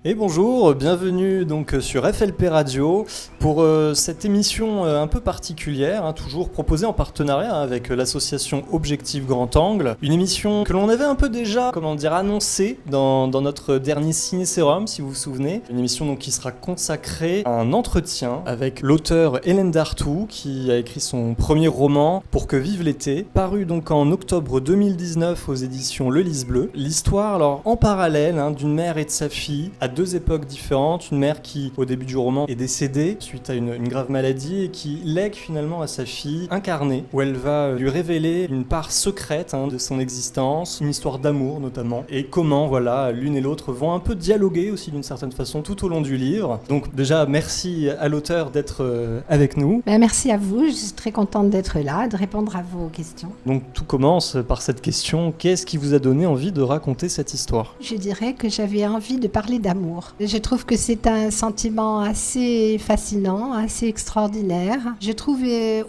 Et bonjour, bienvenue donc sur FLP Radio pour cette émission un peu particulière, toujours proposée en partenariat avec l'association Objectif Grand Angle. Une émission que l'on avait un peu déjà, annoncée dans notre dernier Ciné-Sérum, si vous vous souvenez. Une émission donc qui sera consacrée à un entretien avec l'auteur Hélène Dartout, qui a écrit son premier roman Pour que vive l'été, paru donc en octobre 2019 aux éditions Le Lys Bleu. L'histoire, alors en parallèle, d'une mère et de sa fille, à deux époques différentes. Une mère qui, au début du roman, est décédée suite à une grave maladie et qui lègue finalement à sa fille un carnet où elle va lui révéler une part secrète de son existence, une histoire d'amour notamment, et comment l'une et l'autre vont un peu dialoguer aussi d'une certaine façon tout au long du livre. Donc déjà, merci à l'auteur d'être avec nous. Merci à vous, je suis très contente d'être là, de répondre à vos questions. Donc tout commence par cette question, qu'est-ce qui vous a donné envie de raconter cette histoire ? Je dirais que j'avais envie de parler d'amour. Je trouve que c'est un sentiment assez fascinant, assez extraordinaire. Je trouve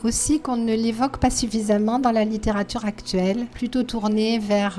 aussi qu'on ne l'évoque pas suffisamment dans la littérature actuelle, plutôt tournée vers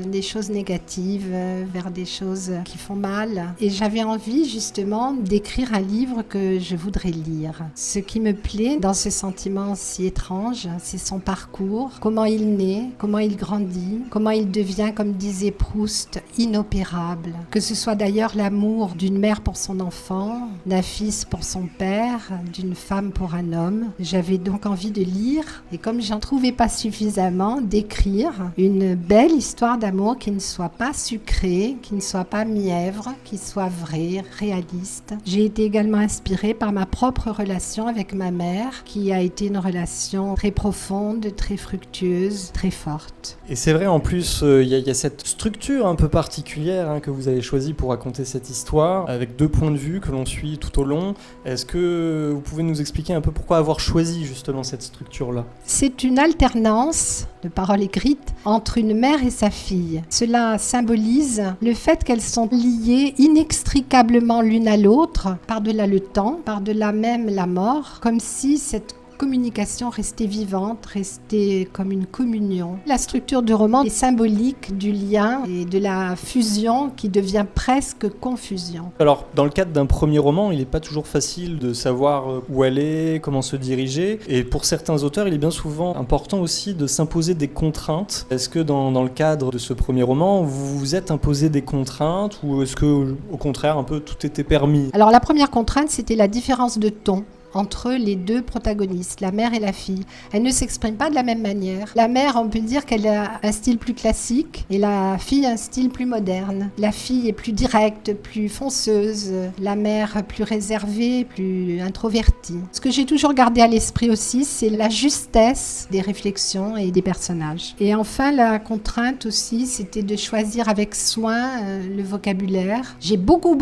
des choses négatives, vers des choses qui font mal. Et j'avais envie justement d'écrire un livre que je voudrais lire. Ce qui me plaît dans ce sentiment si étrange, c'est son parcours, comment il naît, comment il grandit, comment il devient, comme disait Proust, inopérable. Que ce soit d'ailleurs l'amour d'une mère pour son enfant, d'un fils pour son père, d'une femme pour un homme. J'avais donc envie de lire, et comme j'en trouvais pas suffisamment, d'écrire une belle histoire d'amour qui ne soit pas sucrée, qui ne soit pas mièvre, qui soit vraie, réaliste. J'ai été également inspirée par ma propre relation avec ma mère, qui a été une relation très profonde, très fructueuse, très forte. Et c'est vrai, en plus, il y a cette structure un peu particulière que vous avez choisie pour raconter cette histoire, avec deux points de vue que l'on suit tout au long. Est-ce que vous pouvez nous expliquer un peu pourquoi avoir choisi justement cette structure-là ? C'est une alternance de paroles écrites entre une mère et sa fille. Cela symbolise le fait qu'elles sont liées inextricablement l'une à l'autre, par-delà le temps, par-delà même la mort, comme si cette communication restait vivante, restait comme une communion. La structure du roman est symbolique du lien et de la fusion qui devient presque confusion. Alors, dans le cadre d'un premier roman, il n'est pas toujours facile de savoir où aller, comment se diriger. Et pour certains auteurs, il est bien souvent important aussi de s'imposer des contraintes. Est-ce que dans le cadre de ce premier roman, vous vous êtes imposé des contraintes ou est-ce que, au contraire, un peu tout était permis ? Alors, la première contrainte, c'était la différence de ton entre les deux protagonistes, la mère et la fille. Elles ne s'expriment pas de la même manière. La mère, on peut dire qu'elle a un style plus classique et la fille un style plus moderne. La fille est plus directe, plus fonceuse, la mère plus réservée, plus introvertie. Ce que j'ai toujours gardé à l'esprit aussi, c'est la justesse des réflexions et des personnages. Et enfin, la contrainte aussi, c'était de choisir avec soin le vocabulaire. J'ai beaucoup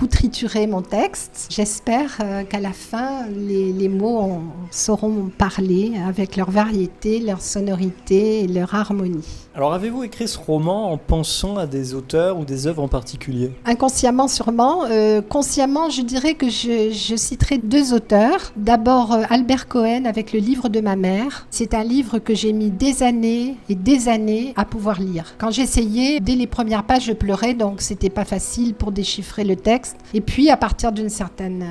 trituré mon texte. J'espère qu'à la fin, les mots sauront parler avec leur variété, leur sonorité et leur harmonie. Alors, avez-vous écrit ce roman en pensant à des auteurs ou des œuvres en particulier ? Inconsciemment sûrement. Consciemment, je dirais que je citerai deux auteurs. D'abord, Albert Cohen avec le livre de ma mère. C'est un livre que j'ai mis des années et des années à pouvoir lire. Quand j'essayais, dès les premières pages, je pleurais, donc c'était pas facile pour déchiffrer le texte. Et puis, à partir d'une certaine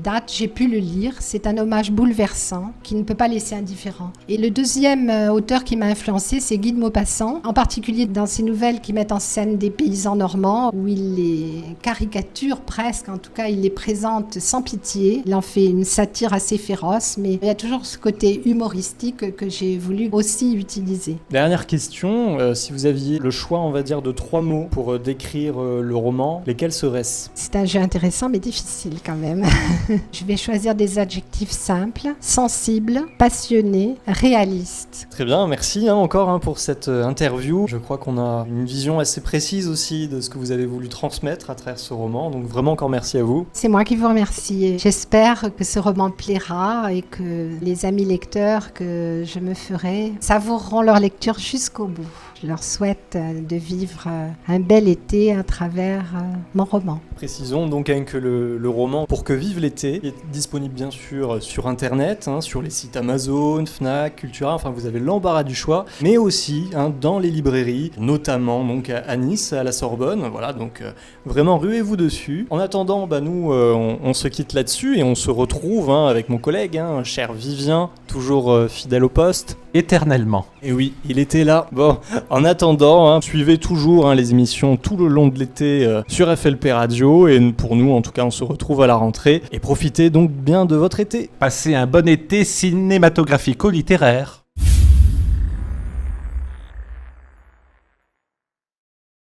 date, j'ai pu le lire. C'est un hommage bouleversant qui ne peut pas laisser indifférent. Et le deuxième auteur qui m'a influencé, c'est Guy de Maupassant, en particulier dans ses nouvelles qui mettent en scène des paysans normands, où il les caricature presque, en tout cas il les présente sans pitié. Il en fait une satire assez féroce, mais il y a toujours ce côté humoristique que j'ai voulu aussi utiliser. Dernière question, si vous aviez le choix, on va dire, de 3 mots pour décrire le roman, lesquels seraient-ce ? C'est un jeu intéressant mais difficile quand même. Je vais choisir des adjectifs simples, sensibles, passionnés, réalistes. Très bien, merci encore pour cette interview. Je crois qu'on a une vision assez précise aussi de ce que vous avez voulu transmettre à travers ce roman, donc vraiment encore merci à vous. C'est moi qui vous remercie. J'espère que ce roman plaira et que les amis lecteurs que je me ferai savoureront leur lecture jusqu'au bout. Je leur souhaite de vivre un bel été à travers mon roman. Précisons donc que le roman Pour que vive l'été est disponible bien sûr sur internet, sur les sites Amazon, Fnac, Cultura, enfin vous avez l'embarras du choix, mais aussi dans les librairies, notamment donc à Nice, à la Sorbonne. Voilà, donc vraiment ruez-vous dessus. En attendant, nous on se quitte là-dessus et on se retrouve avec mon collègue, cher Vivien, toujours fidèle au poste. Éternellement. Et oui, il était là. Bon, en attendant, suivez toujours les émissions tout le long de l'été sur FLP Radio. Et pour nous, en tout cas, on se retrouve à la rentrée. Et profitez donc bien de votre été. Passez un bon été cinématographico-littéraire.